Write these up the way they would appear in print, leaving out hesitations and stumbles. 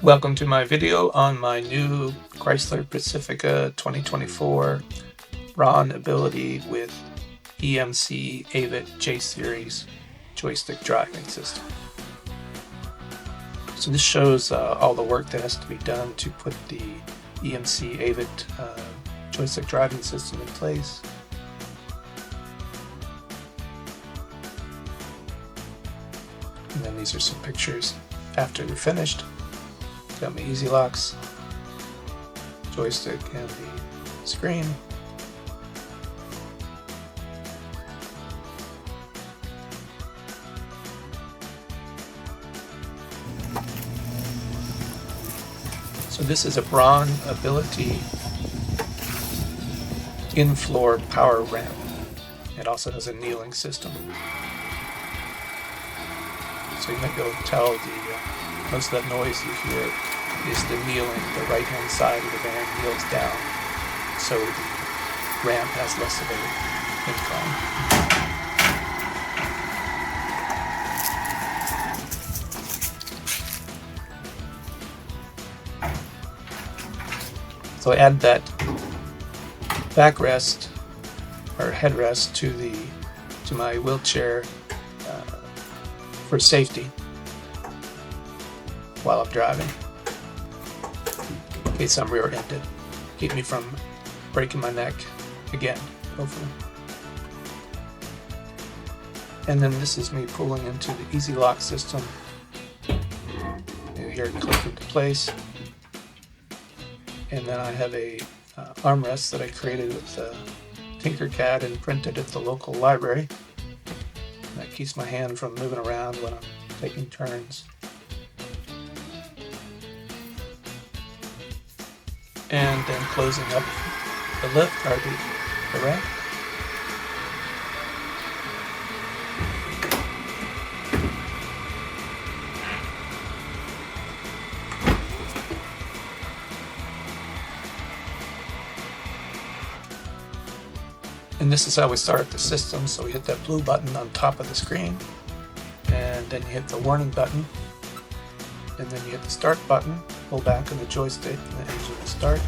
Welcome to my video on my new Chrysler Pacifica 2024 BraunAbility with EMC AEVIT J-Series joystick driving system. So this shows all the work that has to be done to put the EMC AEVIT joystick driving system in place. And then these are some pictures after they're finished. Got my easy locks, joystick, and the screen. So this is a BraunAbility in-floor power ramp. It also has a kneeling system. So you might be able to tell most of that noise you hear is the kneeling. The right-hand side of the van kneels down, so the ramp has less of an incline. So I add that backrest or headrest to my wheelchair for safety while I'm driving, in case I'm rear-ended. Keep me from breaking my neck again, hopefully. And then this is me pulling into the easy lock system. You hear it click into place. And then I have a armrest that I created with TinkerCAD and printed at the local library. That keeps my hand from moving around when I'm taking turns. And then closing up the lift or the ramp. And this is how we start the system. So we hit that blue button on top of the screen, and then you hit the warning button, and then you hit the start button, pull back on the joystick, and the engine will start.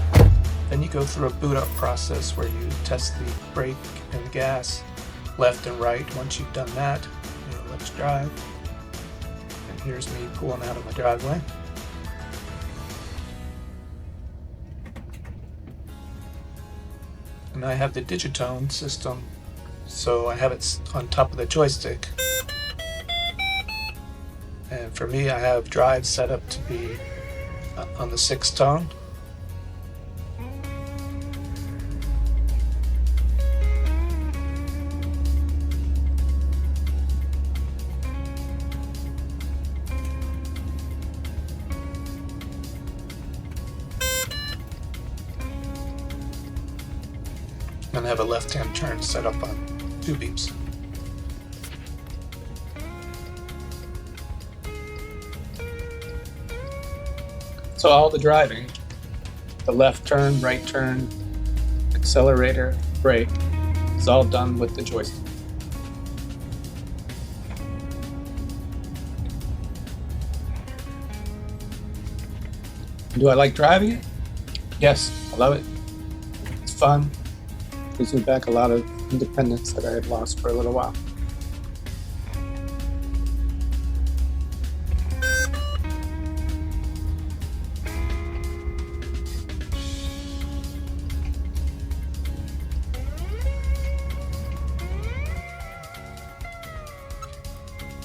Then you go through a boot up process where you test the brake and gas left and right. Once you've done that, let's drive. And here's me pulling out of my driveway. And I have the digitone system, so I have it on top of the joystick. And for me, I have drive set up to be on the 6th tone. And I have a left-hand turn set up on 2 beeps. So all the driving, the left turn, right turn, accelerator, brake, is all done with the joystick. Do I like driving it? Yes, I love it. It's fun. Gives me back a lot of independence that I had lost for a little while.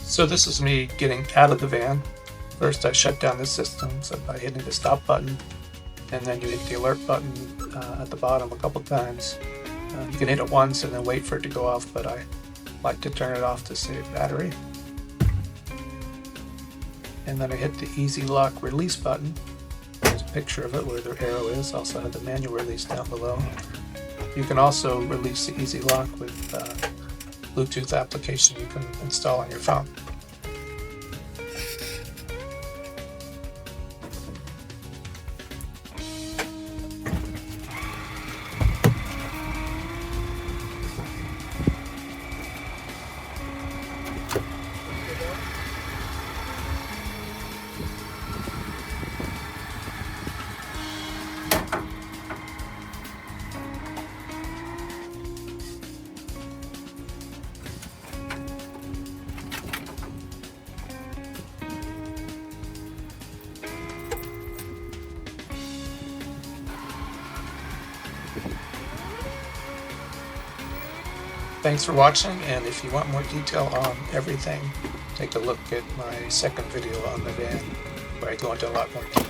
So this is me getting out of the van. First I shut down the system by hitting the stop button, and then you hit the alert button at the bottom a couple times. You can hit it once and then wait for it to go off, but I like to turn it off to save battery. And then I hit the easy lock release button. There's a picture of it where the arrow is. Also have the manual release down below. You can also release the easy lock with Bluetooth application you can install on your phone. Thanks for watching, and if you want more detail on everything, take a look at my second video on the van, where I go into a lot more detail.